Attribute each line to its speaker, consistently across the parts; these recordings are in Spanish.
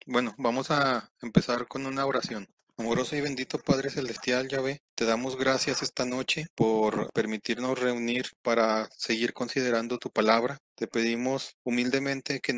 Speaker 1: Bueno, vamos a empezar con una oración. Amoroso y bendito Padre Celestial, Yahvé, te damos gracias esta noche por permitirnos reunir para seguir considerando tu palabra. Te pedimos humildemente que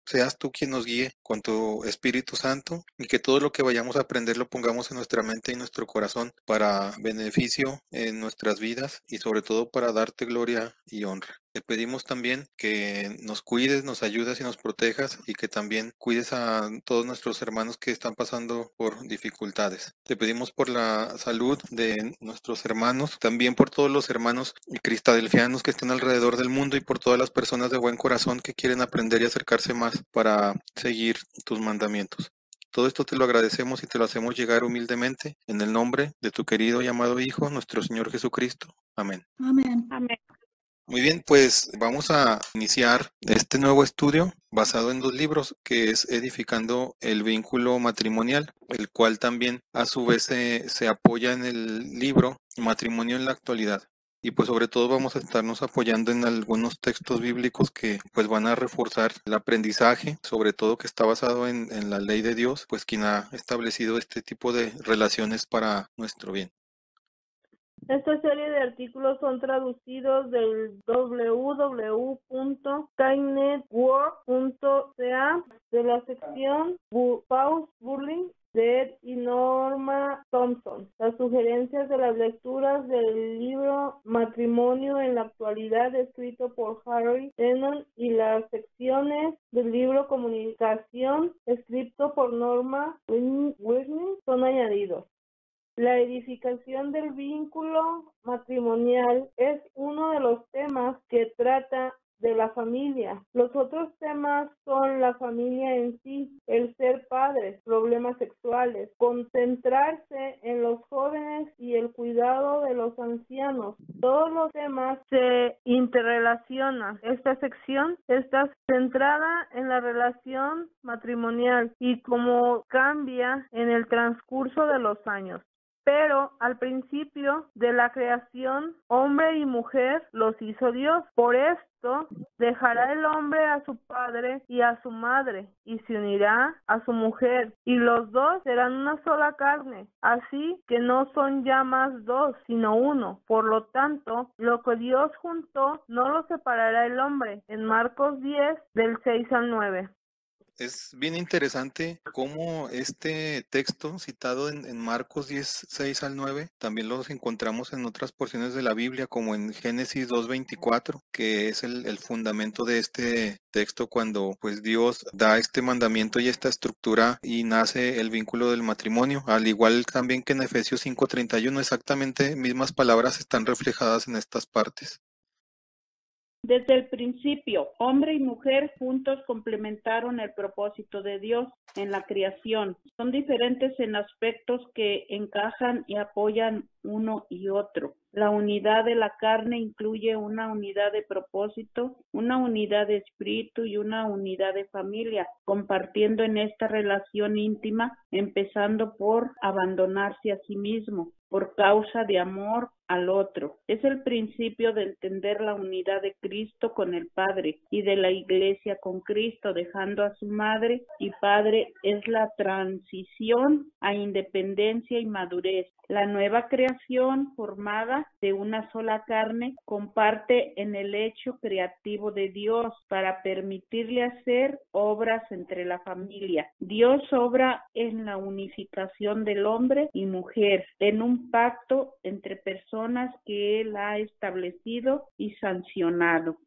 Speaker 1: seas tú quien nos guíe con tu Espíritu Santo y que todo lo que vayamos a aprender lo pongamos en nuestra mente y nuestro corazón para beneficio en nuestras vidas y sobre todo para darte gloria y honra. Te pedimos también que nos cuides, nos ayudes y nos protejas y que también cuides a todos nuestros hermanos que están pasando por dificultades. Te pedimos por la salud de nuestros hermanos, también por todos los hermanos cristadelfianos que están alrededor del mundo y por todas las personas de buen corazón que quieren aprender y acercarse más para seguir tus mandamientos. Todo esto te lo agradecemos y te lo hacemos llegar humildemente en el nombre de tu querido y amado Hijo, nuestro Señor Jesucristo. Amén.
Speaker 2: Amén.
Speaker 3: Amén.
Speaker 1: Muy bien, pues vamos a iniciar este nuevo estudio basado en 2 libros, que es Edificando el Vínculo Matrimonial, el cual también a su vez se apoya en el libro Matrimonio en la Actualidad. Y pues sobre todo vamos a estarnos apoyando en algunos textos bíblicos que pues van a reforzar el aprendizaje, sobre todo que está basado en la ley de Dios, pues quien ha establecido este tipo de relaciones para nuestro bien.
Speaker 3: Esta serie de artículos son traducidos del www.skynetwork.ca de la sección Paus Burling de Ed y Norma Thompson. Las sugerencias de las lecturas del libro Matrimonio en la Actualidad, escrito por Harry Lennon, y las secciones del libro Comunicación, escrito por Norma Whitney, son añadidos. La edificación del vínculo matrimonial es uno de los temas que trata de la familia. Los otros temas son la familia en sí, el ser padres, problemas sexuales, concentrarse en los jóvenes y el cuidado de los ancianos. Todos los temas se interrelacionan. Esta sección está centrada en la relación matrimonial y cómo cambia en el transcurso de los años. Pero al principio de la creación, hombre y mujer los hizo Dios. Por esto, dejará el hombre a su padre y a su madre, y se unirá a su mujer, y los dos serán una sola carne. Así que no son ya más dos, sino uno. Por lo tanto, lo que Dios juntó, no lo separará el hombre. En Marcos 10, del 6 al 9.
Speaker 1: Es bien interesante cómo este texto citado en Marcos 10, 6 al 9, también los encontramos en otras porciones de la Biblia, como en Génesis 2:24, que es el fundamento de este texto cuando pues Dios da este mandamiento y esta estructura y nace el vínculo del matrimonio, al igual también que en Efesios 5:31, exactamente mismas palabras están reflejadas en estas partes.
Speaker 4: Desde el principio, hombre y mujer juntos complementaron el propósito de Dios en la creación. Son diferentes en aspectos que encajan y apoyan uno y otro. La unidad de la carne incluye una unidad de propósito, una unidad de espíritu y una unidad de familia, compartiendo en esta relación íntima, empezando por abandonarse a sí mismo, por causa de amor al otro. Es el principio de entender la unidad de Cristo con el Padre y de la Iglesia con Cristo, dejando a su madre y padre. Es la transición a independencia y madurez. La nueva creación formada de una sola carne comparte en el hecho creativo de Dios para permitirle hacer obras entre la familia. Dios obra en la unificación del hombre y mujer, en un pacto entre personas que Él ha establecido y sancionado.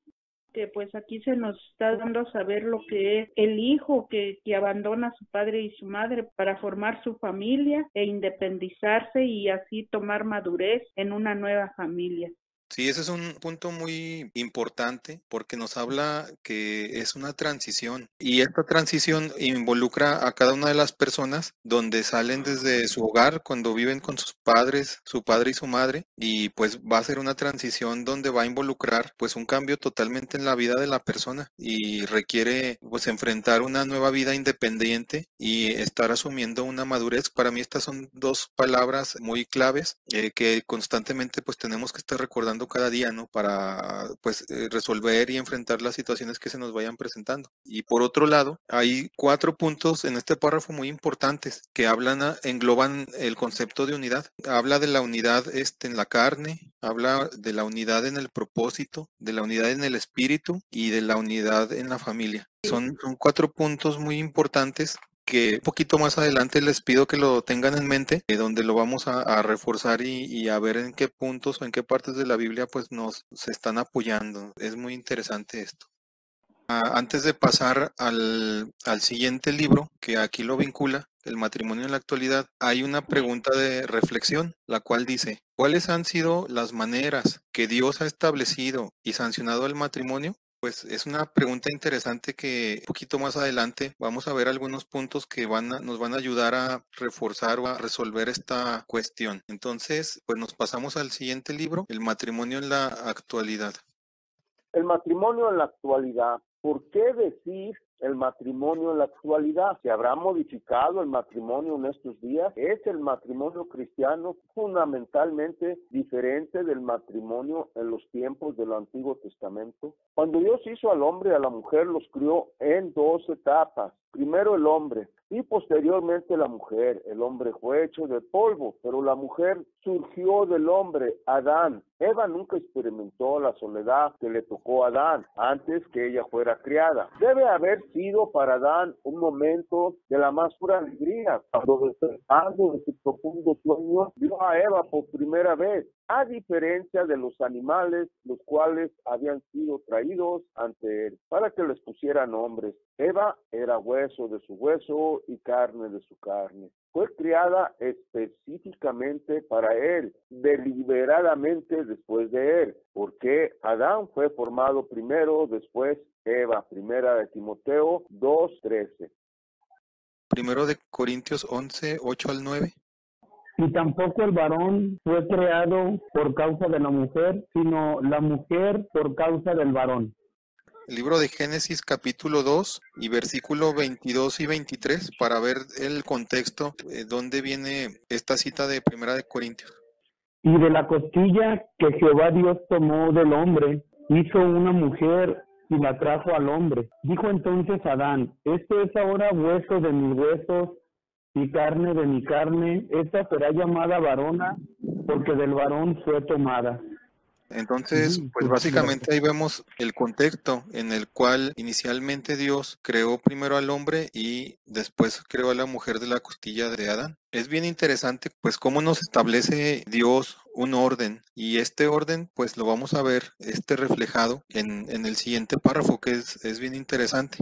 Speaker 4: Que pues aquí se nos está dando a saber lo que es el hijo que abandona a su padre y su madre para formar su familia e independizarse y así tomar madurez en una nueva familia.
Speaker 1: Sí, ese es un punto muy importante porque nos habla que es una transición y esta transición involucra a cada una de las personas donde salen desde su hogar cuando viven con sus padres, su padre y su madre, y pues va a ser una transición donde va a involucrar pues un cambio totalmente en la vida de la persona y requiere pues enfrentar una nueva vida independiente y estar asumiendo una madurez. Para mí estas son 2 palabras muy claves que constantemente pues tenemos que estar recordando necesitando cada día, ¿no? Para pues resolver y enfrentar las situaciones que se nos vayan presentando. Y por otro lado, hay 4 puntos en este párrafo muy importantes que engloban el concepto de unidad. Habla de la unidad en la carne, habla de la unidad en el propósito, de la unidad en el espíritu y de la unidad en la familia. Son 4 puntos muy importantes que un poquito más adelante les pido que lo tengan en mente, donde lo vamos a reforzar y a ver en qué puntos o en qué partes de la Biblia pues se están apoyando. Es muy interesante esto. Antes de pasar al siguiente libro, que aquí lo vincula, el matrimonio en la actualidad, hay una pregunta de reflexión, la cual dice, ¿cuáles han sido las maneras que Dios ha establecido y sancionado el matrimonio? Pues es una pregunta interesante que un poquito más adelante vamos a ver algunos puntos que nos van a ayudar a reforzar o a resolver esta cuestión. Entonces, pues nos pasamos al siguiente libro, el matrimonio en la actualidad.
Speaker 2: El matrimonio en la actualidad. ¿Por qué decir el matrimonio en la actualidad? ¿Se habrá modificado el matrimonio en estos días? ¿Es el matrimonio cristiano fundamentalmente diferente del matrimonio en los tiempos del Antiguo Testamento? Cuando Dios hizo al hombre y a la mujer, los crió en 2 etapas. Primero el hombre y posteriormente la mujer. El hombre fue hecho de polvo, pero la mujer surgió del hombre, Adán. Eva nunca experimentó la soledad que le tocó a Adán antes que ella fuera criada. Debe haber sido para Adán un momento de la más pura alegría, cuando despertando de su profundo sueño vio a Eva por primera vez, a diferencia de los animales, los cuales habían sido traídos ante él para que les pusieran nombres. Eva era hueso de su hueso y carne de su carne. Fue criada específicamente para él, deliberadamente después de él, porque Adán fue formado primero, después Eva. Primera de Timoteo 2:13.
Speaker 1: Primero de Corintios 11, 8 al 9.
Speaker 5: Y tampoco el varón fue creado por causa de la mujer, sino la mujer por causa del varón.
Speaker 1: El libro de Génesis capítulo 2 y versículo 22 y 23 para ver el contexto, dónde viene esta cita de Primera de Corintios.
Speaker 5: Y de la costilla que Jehová Dios tomó del hombre, hizo una mujer y la trajo al hombre. Dijo entonces Adán, esto es ahora hueso de mis huesos y carne de mi carne, esta será llamada varona, porque del varón fue tomada.
Speaker 1: Entonces, pues básicamente ahí vemos el contexto en el cual inicialmente Dios creó primero al hombre y después creó a la mujer de la costilla de Adán. Es bien interesante pues cómo nos establece Dios un orden, y este orden pues lo vamos a ver reflejado en el siguiente párrafo, que es bien interesante.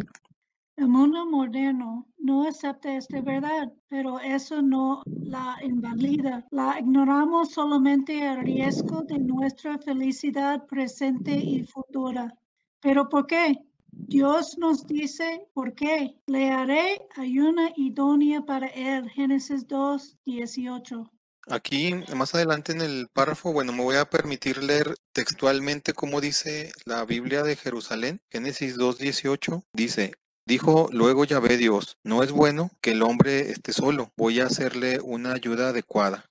Speaker 6: El mundo moderno no acepta esta verdad, pero eso no la invalida. La ignoramos solamente a riesgo de nuestra felicidad presente y futura. ¿Pero por qué? Dios nos dice por qué. Le haré ayuda idónea para él. Génesis 2:18.
Speaker 1: Aquí, más adelante en el párrafo, bueno, me voy a permitir leer textualmente cómo dice la Biblia de Jerusalén. Génesis 2:18 dice: dijo luego Yahvé Dios, no es bueno que el hombre esté solo, voy a hacerle una ayuda adecuada.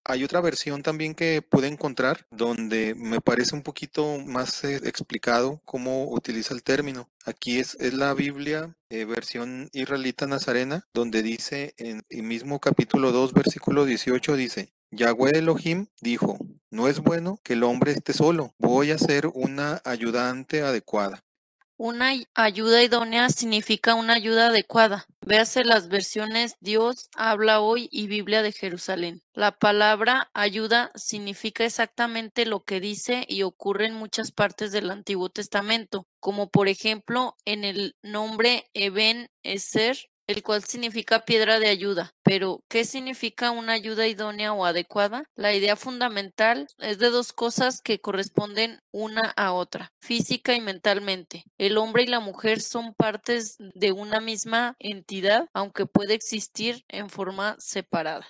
Speaker 1: Hay otra versión también que pude encontrar donde me parece un poquito más explicado cómo utiliza el término. Aquí es la Biblia, versión israelita nazarena, donde dice en el mismo capítulo 2, versículo 18, dice: Yahweh Elohim dijo, no es bueno que el hombre esté solo, voy a hacer una ayudante adecuada.
Speaker 7: Una ayuda idónea significa una ayuda adecuada. Véase las versiones Dios habla hoy y Biblia de Jerusalén. La palabra ayuda significa exactamente lo que dice y ocurre en muchas partes del Antiguo Testamento, como por ejemplo en el nombre Eben Ezer, el cual significa piedra de ayuda. Pero, ¿qué significa una ayuda idónea o adecuada? La idea fundamental es de 2 cosas que corresponden una a otra, física y mentalmente. El hombre y la mujer son partes de una misma entidad, aunque puede existir en forma separada.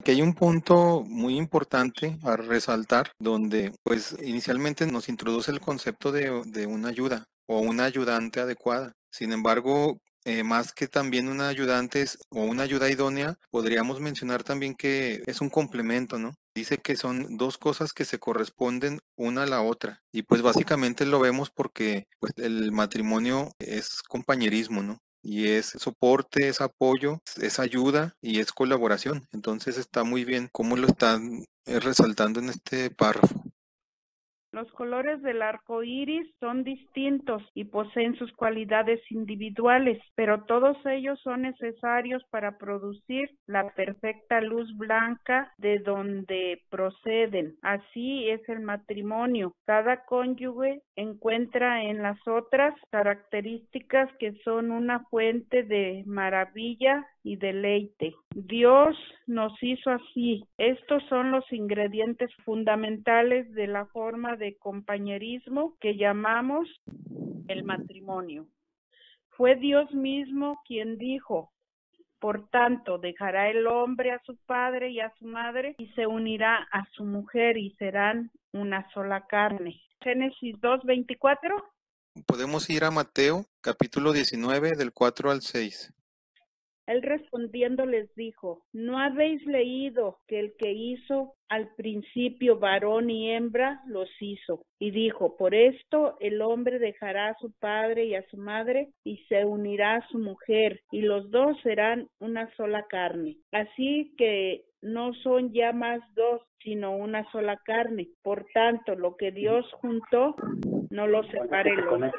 Speaker 1: Aquí hay un punto muy importante a resaltar, donde pues inicialmente nos introduce el concepto de una ayuda o una ayudante adecuada. Sin embargo, más que también una ayudante o una ayuda idónea, podríamos mencionar también que es un complemento, ¿no? Dice que son dos cosas que se corresponden una a la otra. Y pues básicamente lo vemos porque pues, el matrimonio es compañerismo, ¿no? Y es soporte, es apoyo, es ayuda y es colaboración. Entonces está muy bien cómo lo están resaltando en este párrafo.
Speaker 4: Los colores del arco iris son distintos y poseen sus cualidades individuales, pero todos ellos son necesarios para producir la perfecta luz blanca de donde proceden. Así es el matrimonio. Cada cónyuge encuentra en las otras características que son una fuente de maravilla y deleite. Dios nos hizo así. Estos son los ingredientes fundamentales de la forma de compañerismo que llamamos el matrimonio. Fue Dios mismo quien dijo: por tanto, dejará el hombre a su padre y a su madre y se unirá a su mujer y serán una sola carne. Génesis 2:24.
Speaker 1: Podemos ir a Mateo, capítulo 19, del 4 al 6.
Speaker 4: Él respondiendo les dijo: ¿no habéis leído que el que hizo al principio varón y hembra los hizo? Y dijo: por esto el hombre dejará a su padre y a su madre y se unirá a su mujer, y los dos serán una sola carne. Así que no son ya más dos, sino una sola carne. Por tanto, lo que Dios juntó, no lo separe el hombre.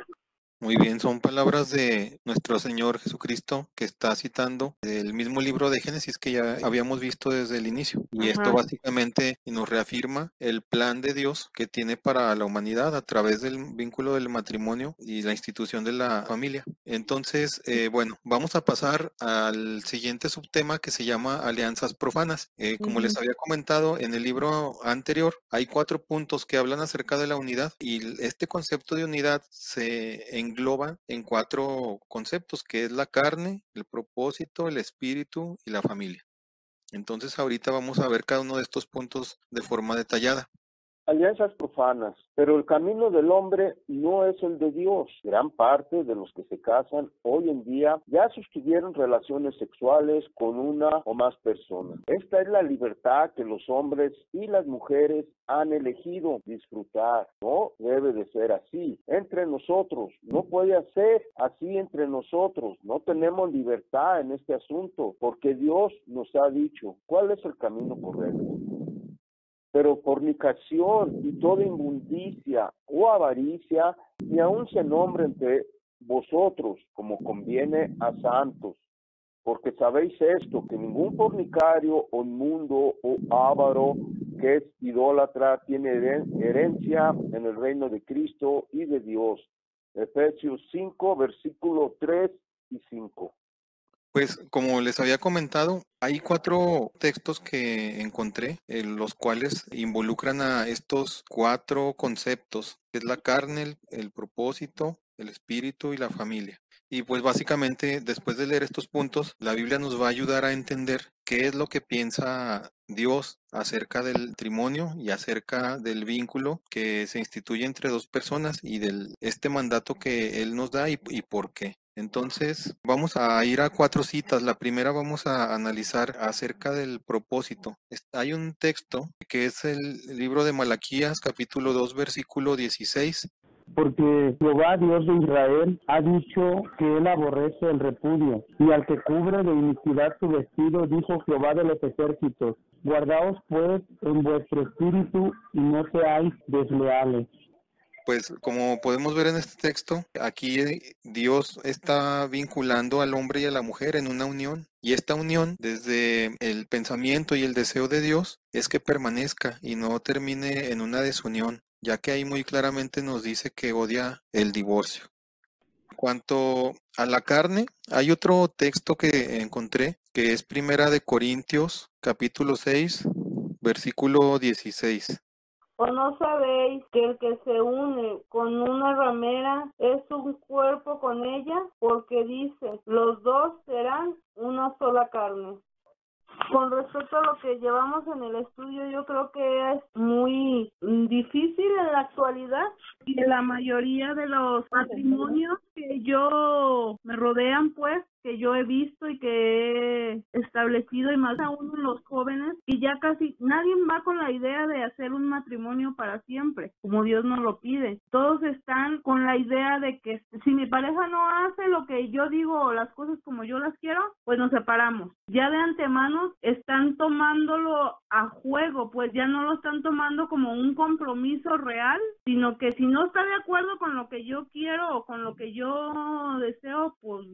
Speaker 1: Muy bien, son palabras de nuestro Señor Jesucristo que está citando del mismo libro de Génesis que ya habíamos visto desde el inicio. Y esto básicamente nos reafirma el plan de Dios que tiene para la humanidad a través del vínculo del matrimonio y la institución de la familia. Entonces, bueno, vamos a pasar al siguiente subtema que se llama alianzas profanas. Como les había comentado en el libro anterior, hay 4 puntos que hablan acerca de la unidad y este concepto de unidad se engloba en 4 conceptos, que es la carne, el propósito, el espíritu y la familia. Entonces ahorita vamos a ver cada uno de estos puntos de forma detallada.
Speaker 2: Alianzas profanas, pero el camino del hombre no es el de Dios. Gran parte de los que se casan hoy en día ya sostuvieron relaciones sexuales con una o más personas. Esta es la libertad que los hombres y las mujeres han elegido disfrutar. No debe de ser así entre nosotros, no puede ser así entre nosotros. No tenemos libertad en este asunto porque Dios nos ha dicho cuál es el camino correcto. Pero fornicación y toda inmundicia o avaricia ni aun se nombre entre vosotros como conviene a santos. Porque sabéis esto, que ningún fornicario o inmundo o avaro que es idólatra tiene herencia en el reino de Cristo y de Dios. Efesios 5, versículo 3 y 5.
Speaker 1: Pues como les había comentado, hay 4 textos que encontré, los cuales involucran a estos 4 conceptos, que es la carne, el propósito, el espíritu y la familia. Y pues básicamente después de leer estos puntos, la Biblia nos va a ayudar a entender qué es lo que piensa Dios acerca del matrimonio y acerca del vínculo que se instituye entre 2 personas y de este mandato que Él nos da y por qué. Entonces, vamos a ir a 4 citas. La primera vamos a analizar acerca del propósito. Hay un texto que es el libro de Malaquías, capítulo 2, versículo 16.
Speaker 5: Porque Jehová, Dios de Israel, ha dicho que él aborrece el repudio, y al que cubre de iniquidad su vestido, dijo Jehová de los ejércitos: guardaos pues en vuestro espíritu, y no seáis desleales.
Speaker 1: Pues como podemos ver en este texto, aquí Dios está vinculando al hombre y a la mujer en una unión. Y esta unión, desde el pensamiento y el deseo de Dios, es que permanezca y no termine en una desunión, ya que ahí muy claramente nos dice que odia el divorcio. En cuanto a la carne, hay otro texto que encontré, que es Primera de Corintios, capítulo 6, versículo 16.
Speaker 3: ¿O no sabéis que el que se une con una ramera es un cuerpo con ella? Porque dice, los dos serán una sola carne. Con respecto a lo que llevamos en el estudio, yo creo que es muy difícil en la actualidad, y la mayoría de los matrimonios que yo me rodean, pues, que yo he visto y que he
Speaker 4: establecido, y más aún en los jóvenes, y ya casi nadie va con la idea de hacer un matrimonio para siempre, como Dios nos lo pide. Todos están con la idea de que si mi pareja no hace lo que yo digo o las cosas como yo las quiero, pues nos separamos. Ya de antemano están tomándolo a juego, pues ya no lo están tomando como un compromiso real, sino que si no está de acuerdo con lo que yo quiero o con lo que yo deseo, pues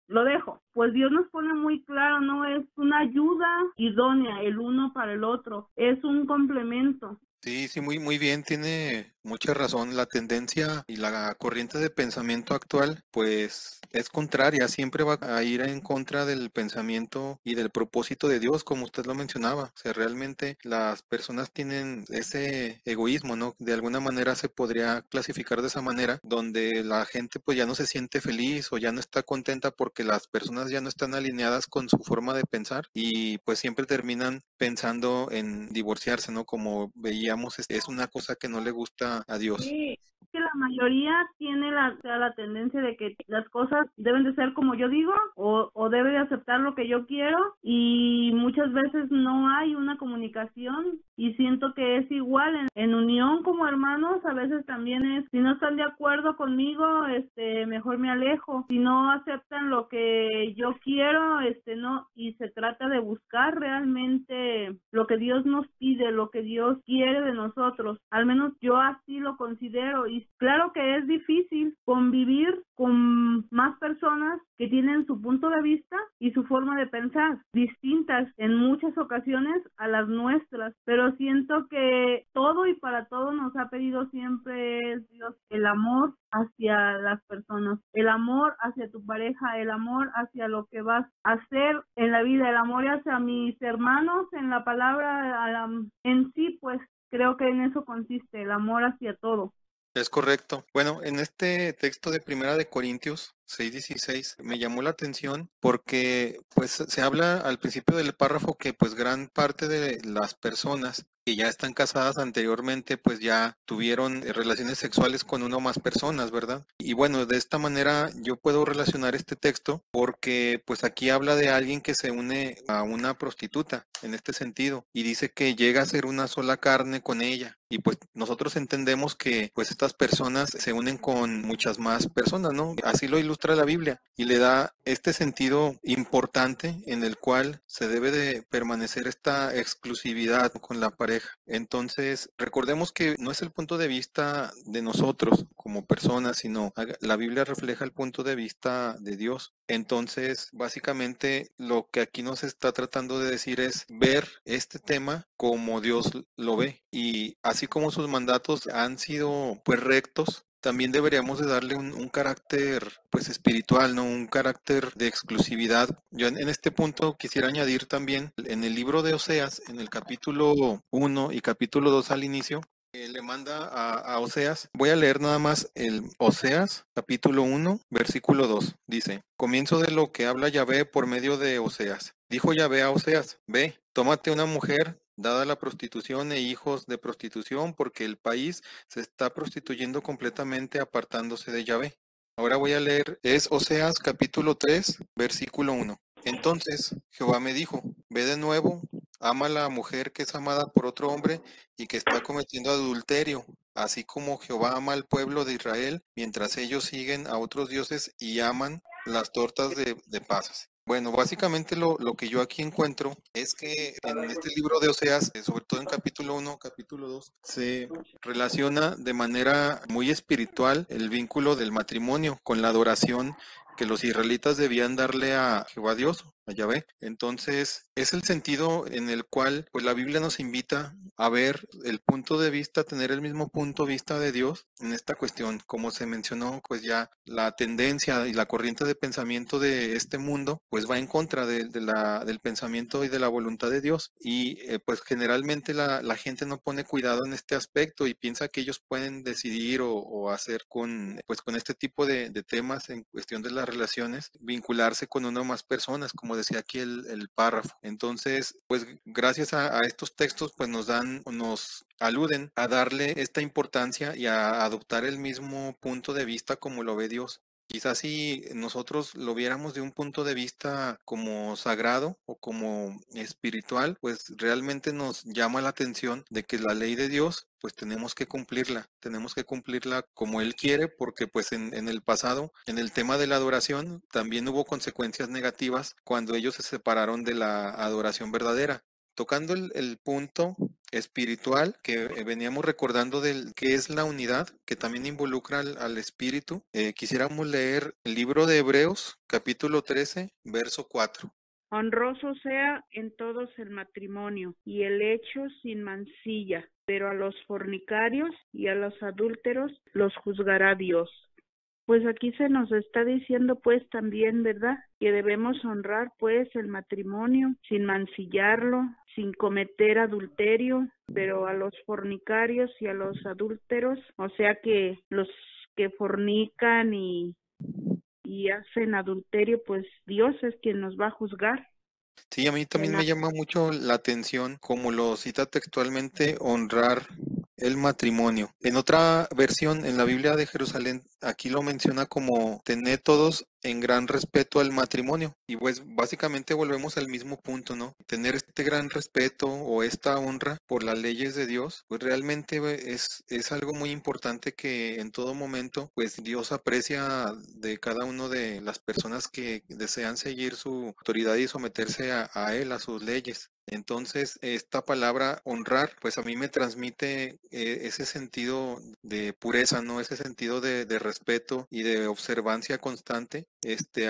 Speaker 4: lo dejo. Pues Dios nos pone muy claro, no es una ayuda idónea el uno para el otro, es un complemento.
Speaker 1: Sí, sí, muy bien, tiene mucha razón. La tendencia y la corriente de pensamiento actual, pues es contraria, siempre va a ir en contra del pensamiento y del propósito de Dios, como usted lo mencionaba. O sea, realmente las personas tienen ese egoísmo, ¿no? De alguna manera se podría clasificar de esa manera, donde la gente pues ya no se siente feliz o ya no está contenta porque las personas ya no están alineadas con su forma de pensar y pues siempre terminan pensando en divorciarse, ¿no? Como veíamos, es una cosa que no le gusta a Dios.
Speaker 4: Sí, que la mayoría tiene la tendencia de que las cosas deben de ser como yo digo o debe de aceptar lo que yo quiero, y muchas veces no hay una comunicación, y siento que es igual en unión como hermanos. A veces también es, si no están de acuerdo conmigo, mejor me alejo. Si no aceptan lo que yo quiero, no, y se trata de buscar realmente lo que Dios nos pide, lo que Dios quiere de nosotros. Al menos yo así lo considero, y claro que es difícil convivir con más personas que tienen su punto de vista y su forma de pensar distintas en muchas ocasiones a las nuestras, pero siento que todo y para todo nos ha pedido siempre Dios el amor hacia las personas, el amor hacia tu pareja, el amor hacia lo que vas a hacer en la vida, el amor hacia mis hermanos, en la palabra en sí, pues creo que en eso consiste el amor hacia todo.
Speaker 1: Es correcto. Bueno, en este texto de Primera de Corintios 6:16 me llamó la atención porque pues se habla al principio del párrafo que pues gran parte de las personas que ya están casadas anteriormente pues ya tuvieron relaciones sexuales con una o más personas, ¿verdad? Y bueno, de esta manera yo puedo relacionar este texto porque pues aquí habla de alguien que se une a una prostituta en este sentido y dice que llega a ser una sola carne con ella. Y pues nosotros entendemos que pues estas personas se unen con muchas más personas, ¿no? Así lo ilustra la Biblia y le da este sentido importante en el cual se debe de permanecer esta exclusividad con la pareja. Entonces, recordemos que no es el punto de vista de nosotros como personas, sino la Biblia refleja el punto de vista de Dios. Entonces, básicamente lo que aquí nos está tratando de decir es ver este tema como Dios lo ve, y así como sus mandatos han sido pues rectos, también deberíamos de darle un carácter pues espiritual, ¿no? Un carácter de exclusividad. Yo en este punto quisiera añadir también en el libro de Oseas, en el capítulo 1 y capítulo 2 al inicio, le manda a Oseas. Voy a leer nada más el Oseas, capítulo 1, versículo 2. Dice, comienzo de lo que habla Yahvé por medio de Oseas. Dijo Yahvé a Oseas, ve, tómate una mujer dada la prostitución e hijos de prostitución, porque el país se está prostituyendo completamente apartándose de Yahvé. Ahora voy a leer, es Oseas capítulo 3, versículo 1. Entonces Jehová me dijo, ve de nuevo, ama a la mujer que es amada por otro hombre y que está cometiendo adulterio, así como Jehová ama al pueblo de Israel, mientras ellos siguen a otros dioses y aman las tortas de pasas. Bueno, básicamente lo que yo aquí encuentro es que en este libro de Oseas, sobre todo en capítulo 1, capítulo 2, se relaciona de manera muy espiritual el vínculo del matrimonio con la adoración que los israelitas debían darle a Jehová Dios, a Yahvé. Entonces, es el sentido en el cual pues la Biblia nos invita a ver el punto de vista, tener el mismo punto de vista de Dios en esta cuestión. Como se mencionó, pues ya la tendencia y la corriente de pensamiento de este mundo pues va en contra del pensamiento y de la voluntad de Dios. Y pues generalmente la gente no pone cuidado en este aspecto y piensa que ellos pueden decidir o hacer con este tipo de temas en cuestión de las relaciones, vincularse con una o más personas, como decía aquí el párrafo. Entonces, pues gracias a estos textos, pues nos aluden a darle esta importancia y a adoptar el mismo punto de vista como lo ve Dios. Quizás si nosotros lo viéramos de un punto de vista como sagrado o como espiritual, pues realmente nos llama la atención de que la ley de Dios, pues tenemos que cumplirla como Él quiere, porque pues en el pasado, en el tema de la adoración, también hubo consecuencias negativas cuando ellos se separaron de la adoración verdadera. Tocando el punto espiritual que veníamos recordando del que es la unidad, que también involucra al espíritu, quisiéramos leer el libro de Hebreos, capítulo 13, verso 4.
Speaker 4: Honroso sea en todos el matrimonio y el hecho sin mancilla, pero a los fornicarios y a los adúlteros los juzgará Dios. Pues aquí se nos está diciendo pues también, ¿verdad? Que debemos honrar pues el matrimonio sin mancillarlo, sin cometer adulterio, pero a los fornicarios y a los adúlteros, o sea que los que fornican y hacen adulterio, pues Dios es quien nos va a juzgar.
Speaker 1: Sí, a mí también me llama mucho la atención, como lo cita textualmente, honrar el matrimonio. En otra versión, en la Biblia de Jerusalén, aquí lo menciona como tener todos en gran respeto al matrimonio. Y pues básicamente volvemos al mismo punto, ¿no? Tener este gran respeto o esta honra por las leyes de Dios, pues realmente es algo muy importante que en todo momento, pues Dios aprecia de cada uno de las personas que desean seguir su autoridad y someterse a Él, a sus leyes. Entonces, esta palabra honrar, pues a mí me transmite ese sentido de pureza, ¿no? Ese sentido de respeto y de observancia constante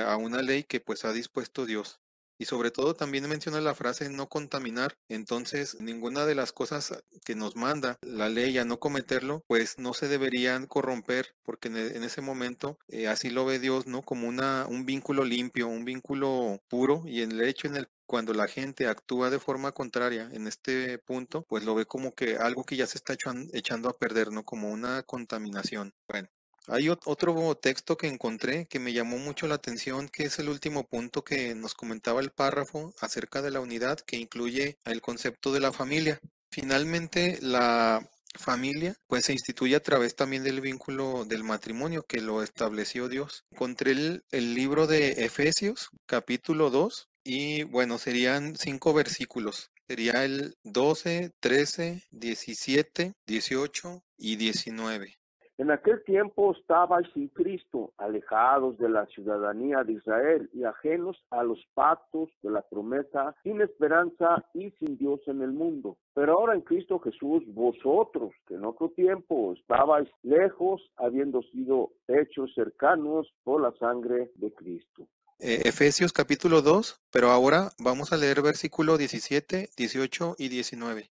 Speaker 1: a una ley que pues ha dispuesto Dios. Y sobre todo también menciona la frase no contaminar. Entonces, ninguna de las cosas que nos manda la ley a no cometerlo, pues no se deberían corromper, porque en ese momento así lo ve Dios, ¿no? Como un vínculo limpio, un vínculo puro, y el hecho en el cuando la gente actúa de forma contraria en este punto, pues lo ve como que algo que ya se está echando a perder, ¿no? Como una contaminación. Bueno. Hay otro texto que encontré que me llamó mucho la atención, que es el último punto que nos comentaba el párrafo acerca de la unidad, que incluye el concepto de la familia. Finalmente, la familia pues se instituye a través también del vínculo del matrimonio que lo estableció Dios. Encontré el libro de Efesios, capítulo 2, y bueno, serían 5 versículos. Sería el 12, 13, 17, 18 y 19.
Speaker 2: En aquel tiempo estabais sin Cristo, alejados de la ciudadanía de Israel y ajenos a los pactos de la promesa, sin esperanza y sin Dios en el mundo. Pero ahora en Cristo Jesús, vosotros, que en otro tiempo estabais lejos, habiendo sido hechos cercanos por la sangre de Cristo.
Speaker 1: Efesios capítulo 2, pero ahora vamos a leer versículo 17, 18 y 19.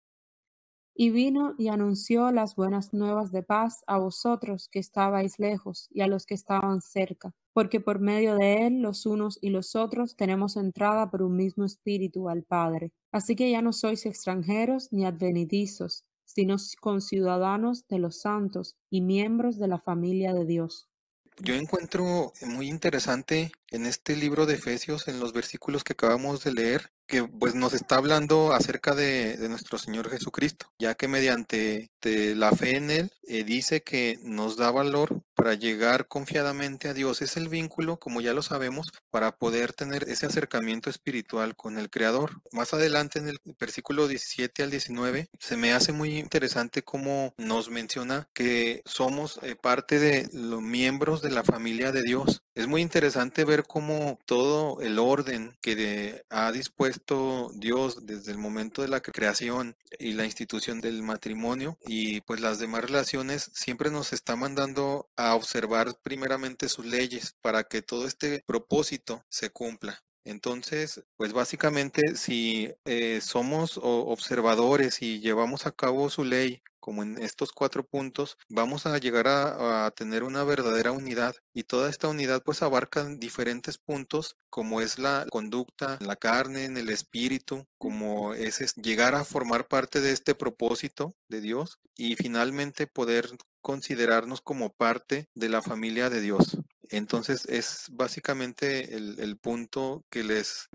Speaker 8: Y vino y anunció las buenas nuevas de paz a vosotros que estabais lejos y a los que estaban cerca, porque por medio de él los unos y los otros tenemos entrada por un mismo espíritu al Padre. Así que ya no sois extranjeros ni advenedizos, sino conciudadanos de los santos y miembros de la familia de Dios.
Speaker 1: Yo encuentro muy interesante en este libro de Efesios, en los versículos que acabamos de leer, que pues nos está hablando acerca de nuestro Señor Jesucristo, ya que mediante la fe en Él, dice que nos da valor para llegar confiadamente a Dios. Es el vínculo, como ya lo sabemos, para poder tener ese acercamiento espiritual con el Creador. Más adelante en el versículo 17 al 19, se me hace muy interesante cómo nos menciona que somos parte de los miembros de la familia de Dios. Es muy interesante ver cómo todo el orden que ha dispuesto Dios desde el momento de la creación y la institución del matrimonio y pues las demás relaciones siempre nos está mandando a observar primeramente sus leyes para que todo este propósito se cumpla. Entonces, pues básicamente si somos observadores y llevamos a cabo su ley, como en estos 4 puntos, vamos a llegar a tener una verdadera unidad. Y toda esta unidad pues abarca diferentes puntos, como es la conducta, en la carne, en el espíritu, como es llegar a formar parte de este propósito de Dios y finalmente poder considerarnos como parte de la familia de Dios. Entonces es básicamente el punto que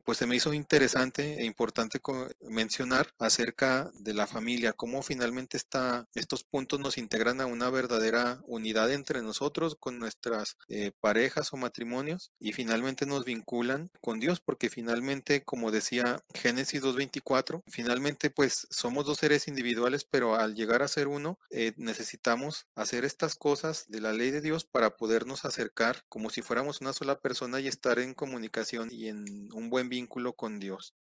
Speaker 1: pues se me hizo interesante e importante mencionar acerca de la familia, cómo finalmente estos puntos nos integran a una verdadera unidad entre nosotros, con nuestras parejas o matrimonios, y finalmente nos vinculan con Dios, porque finalmente, como decía Génesis 2:24, finalmente pues somos dos seres individuales, pero al llegar a ser uno, necesitamos hacer estas cosas de la ley de Dios para podernos acercar como si fuéramos una sola persona y estar en comunicación y en un buen vínculo con Dios.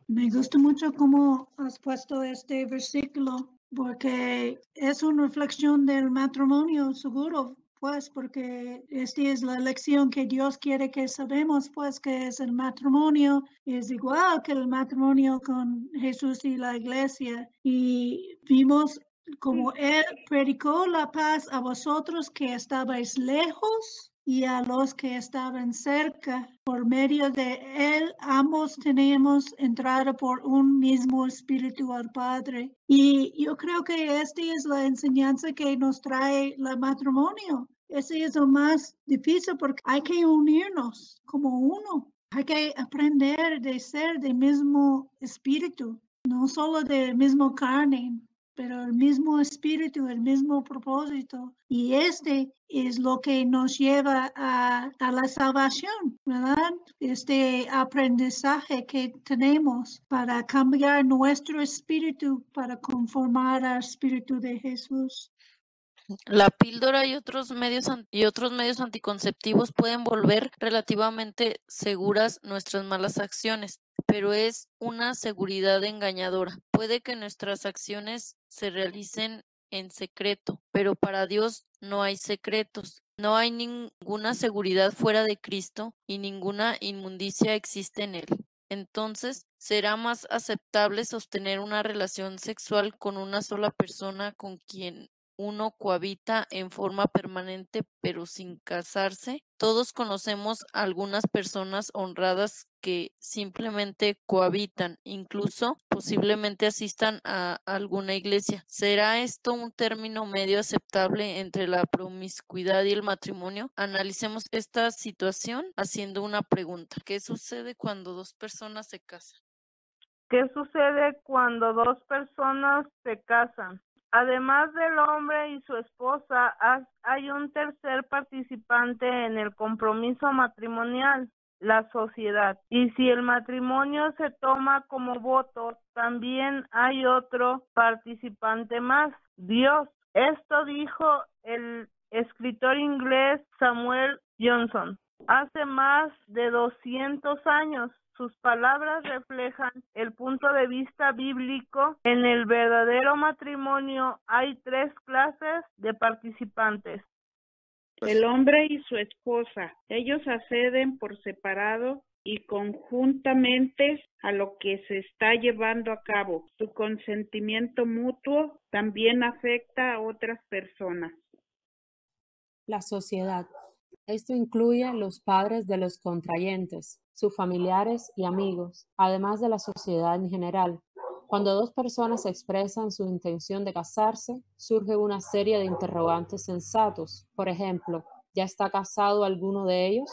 Speaker 6: Me gusta mucho cómo has puesto este versículo, porque es una reflexión del matrimonio, seguro, pues, porque esta es la lección que Dios quiere que sabemos, pues, que es el matrimonio, es igual que el matrimonio con Jesús y la iglesia. Y vimos como Él predicó la paz a vosotros que estabais lejos y a los que estaban cerca. Por medio de Él, ambos teníamos entrada por un mismo espíritu al Padre. Y yo creo que esta es la enseñanza que nos trae el matrimonio. Ese es lo más difícil porque hay que unirnos como uno. Hay que aprender de ser del mismo espíritu, no solo del mismo carne, pero el mismo espíritu, el mismo propósito. Y este es lo que nos lleva a la salvación, ¿verdad? Este aprendizaje que tenemos para cambiar nuestro espíritu, para conformar al espíritu de Jesús.
Speaker 7: La píldora y otros medios anticonceptivos pueden volver relativamente seguras nuestras malas acciones, pero es una seguridad engañadora. Puede que nuestras acciones se realicen en secreto, pero para Dios no hay secretos. No hay ninguna seguridad fuera de Cristo y ninguna inmundicia existe en Él. Entonces, será más aceptable sostener una relación sexual con una sola persona con quien uno cohabita en forma permanente pero sin casarse. Todos conocemos a algunas personas honradas que simplemente cohabitan, incluso posiblemente asistan a alguna iglesia. ¿Será esto un término medio aceptable entre la promiscuidad y el matrimonio? Analicemos esta situación haciendo una pregunta. ¿Qué sucede cuando dos personas se casan?
Speaker 3: ¿Qué sucede cuando dos personas se casan? Además del hombre y su esposa, hay un tercer participante en el compromiso matrimonial, la sociedad. Y si el matrimonio se toma como voto, también hay otro participante más, Dios. Esto dijo el escritor inglés Samuel Johnson hace más de 200 años. Sus palabras reflejan el punto de vista bíblico. En el verdadero matrimonio hay tres clases de participantes.
Speaker 4: El hombre y su esposa, ellos acceden por separado y conjuntamente a lo que se está llevando a cabo. Su consentimiento mutuo también afecta a otras personas.
Speaker 8: La sociedad. Esto incluye los padres de los contrayentes, sus familiares y amigos, además de la sociedad en general. Cuando dos personas expresan su intención de casarse, surge una serie de interrogantes sensatos. Por ejemplo, ¿ya está casado alguno de ellos?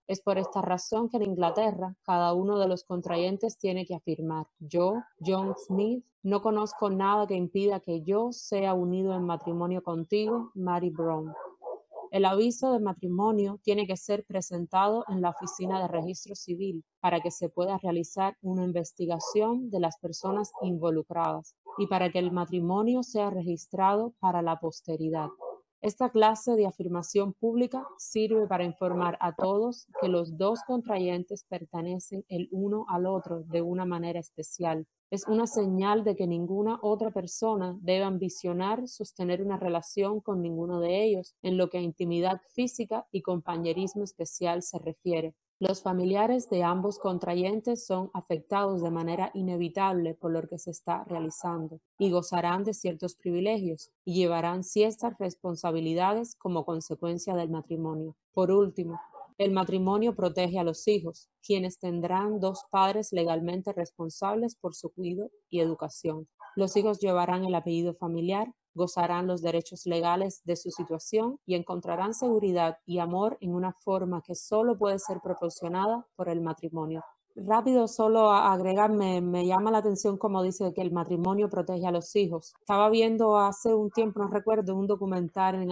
Speaker 8: Es por esta razón que en Inglaterra cada uno de los contrayentes tiene que afirmar: yo, John Smith, no conozco nada que impida que yo sea unido en matrimonio contigo, Mary Brown. El aviso de matrimonio tiene que ser presentado en la oficina de registro civil para que se pueda realizar una investigación de las personas involucradas y para que el matrimonio sea registrado para la posteridad. Esta clase de afirmación pública sirve para informar a todos que los dos contrayentes pertenecen el uno al otro de una manera especial. Es una señal de que ninguna otra persona debe ambicionar sostener una relación con ninguno de ellos en lo que a intimidad física y compañerismo especial se refiere. Los familiares de ambos contrayentes son afectados de manera inevitable por lo que se está realizando y gozarán de ciertos privilegios y llevarán ciertas responsabilidades como consecuencia del matrimonio. Por último, el matrimonio protege a los hijos, quienes tendrán dos padres legalmente responsables por su cuidado y educación. Los hijos llevarán el apellido familiar gozarán los derechos legales de su situación y encontrarán seguridad y amor en una forma que solo puede ser proporcionada por el matrimonio. Rápido, solo agregarme, me llama la atención como dice que el matrimonio protege a los hijos. Estaba viendo hace un tiempo, no recuerdo, un documental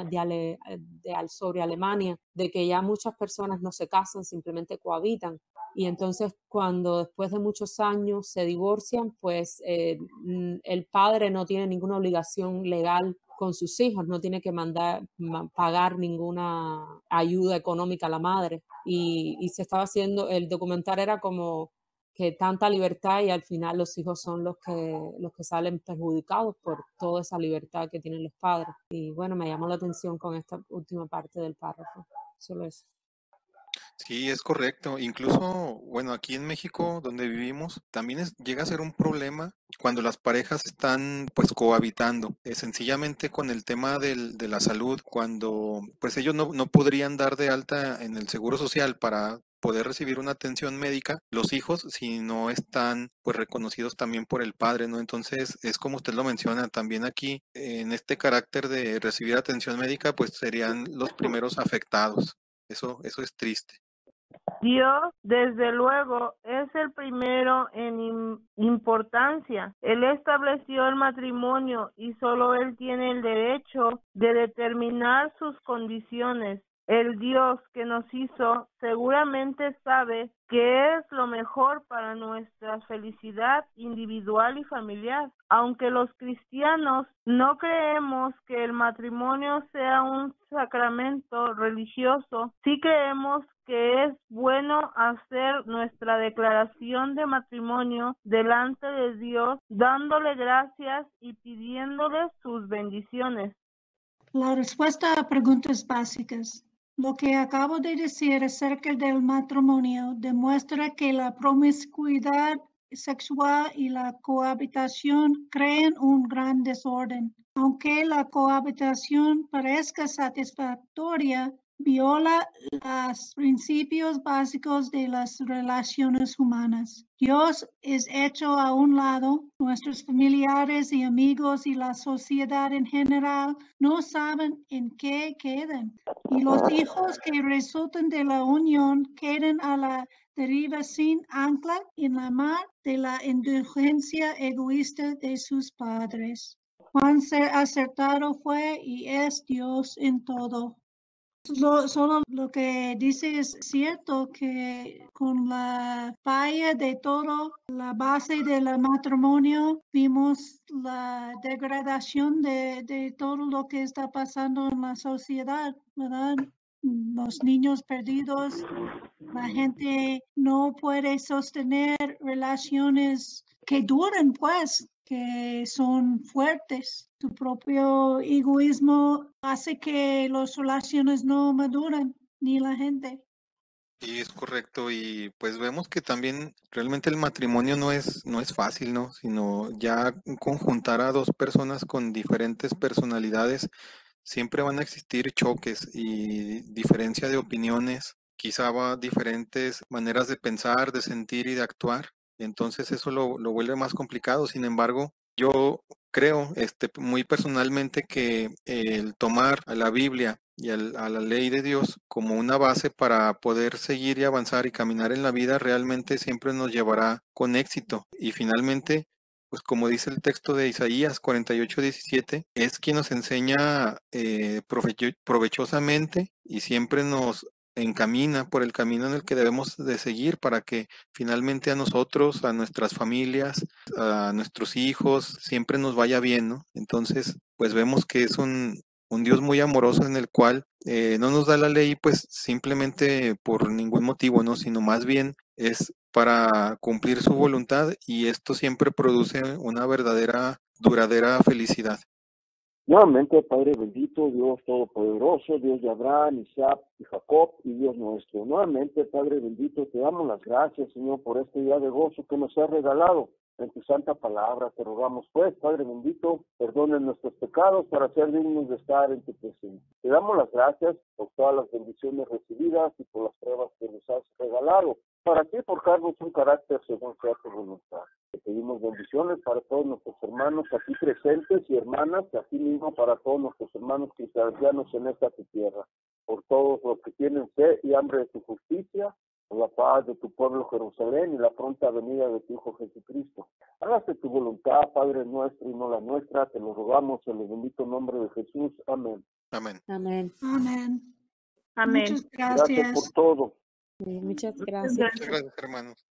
Speaker 8: sobre Alemania, de que ya muchas personas no se casan, simplemente cohabitan. Y entonces cuando después de muchos años se divorcian, pues el padre no tiene ninguna obligación legal con sus hijos, no tiene que pagar ninguna ayuda económica a la madre. Y se estaba haciendo, el documental era como que tanta libertad y al final los hijos son los que salen perjudicados por toda esa libertad que tienen los padres. Y bueno, me llamó la atención con esta última parte del párrafo. Solo eso.
Speaker 1: Sí, es correcto. Incluso, bueno, aquí en México, donde vivimos, también llega a ser un problema cuando las parejas están pues cohabitando. Sencillamente con el tema de la salud, cuando pues ellos no podrían dar de alta en el Seguro Social para poder recibir una atención médica, los hijos, si no están pues reconocidos también por el padre, ¿no? Entonces, es como usted lo menciona, también aquí, en este carácter de recibir atención médica, pues serían los primeros afectados. Eso es triste.
Speaker 3: Dios, desde luego, es el primero en importancia. Él estableció el matrimonio y solo Él tiene el derecho de determinar sus condiciones. El Dios que nos hizo seguramente sabe qué es lo mejor para nuestra felicidad individual y familiar. Aunque los cristianos no creemos que el matrimonio sea un sacramento religioso, sí creemos que es bueno hacer nuestra declaración de matrimonio delante de Dios, dándole gracias y pidiéndole sus bendiciones.
Speaker 6: La respuesta a preguntas básicas. Lo que acabo de decir acerca del matrimonio demuestra que la promiscuidad sexual y la cohabitación crean un gran desorden. Aunque la cohabitación parezca satisfactoria, viola los principios básicos de las relaciones humanas. Dios es hecho a un lado, nuestros familiares y amigos y la sociedad en general no saben en qué quedan. Y los hijos que resultan de la unión quedan a la deriva sin ancla en la mar de la indulgencia egoísta de sus padres. Cuán acertado fue y es Dios en todo. Solo lo que dice es cierto que con la falla de todo, la base del matrimonio, vimos la degradación de todo lo que está pasando en la sociedad, ¿verdad? Los niños perdidos, la gente no puede sostener relaciones que duren, pues, que son fuertes. Tu propio egoísmo hace que las relaciones no maduren, ni la gente.
Speaker 1: Sí, es correcto. Y pues vemos que también realmente el matrimonio no es fácil, ¿no? Sino ya conjuntar a dos personas con diferentes personalidades, siempre van a existir choques y diferencia de opiniones, quizá diferentes maneras de pensar, de sentir y de actuar. Entonces eso lo vuelve más complicado. Sin embargo, yo creo muy personalmente que el tomar a la Biblia y a la ley de Dios como una base para poder seguir y avanzar y caminar en la vida realmente siempre nos llevará con éxito. Y finalmente, pues como dice el texto de Isaías 48:17, es quien nos enseña provechosamente y siempre nos encamina por el camino en el que debemos de seguir para que finalmente a nosotros, a nuestras familias, a nuestros hijos, siempre nos vaya bien, ¿no? Entonces, pues vemos que es un Dios muy amoroso en el cual no nos da la ley pues simplemente por ningún motivo, ¿no? Sino más bien es para cumplir su voluntad y esto siempre produce una verdadera, duradera felicidad.
Speaker 2: Nuevamente, Padre bendito, Dios todopoderoso, Dios de Abraham, Isaac y Jacob y Dios nuestro. Nuevamente, Padre bendito, te damos las gracias, Señor, por este día de gozo que nos has regalado en tu santa palabra. Te rogamos, pues, Padre bendito, perdonen nuestros pecados para ser dignos de estar en tu presencia. Te damos las gracias por todas las bendiciones recibidas y por las pruebas que nos has regalado, para ti forjarnos un carácter según sea tu voluntad. Te pedimos bendiciones para todos nuestros hermanos aquí presentes y hermanas, y así mismo para todos nuestros hermanos cristianos en esta tu tierra, por todos los que tienen sed y hambre de tu justicia, por la paz de tu pueblo Jerusalén y la pronta venida de tu Hijo Jesucristo. Hágase tu voluntad, Padre nuestro y no la nuestra, te lo rogamos en el bendito nombre de Jesús. Amén.
Speaker 1: Amén.
Speaker 8: Amén.
Speaker 6: Amén.
Speaker 4: Amén.
Speaker 6: Muchas
Speaker 2: Gracias por
Speaker 6: gracias.
Speaker 2: todo.
Speaker 8: Muchas
Speaker 4: Muchas
Speaker 8: gracias.
Speaker 1: Muchas gracias, hermanos.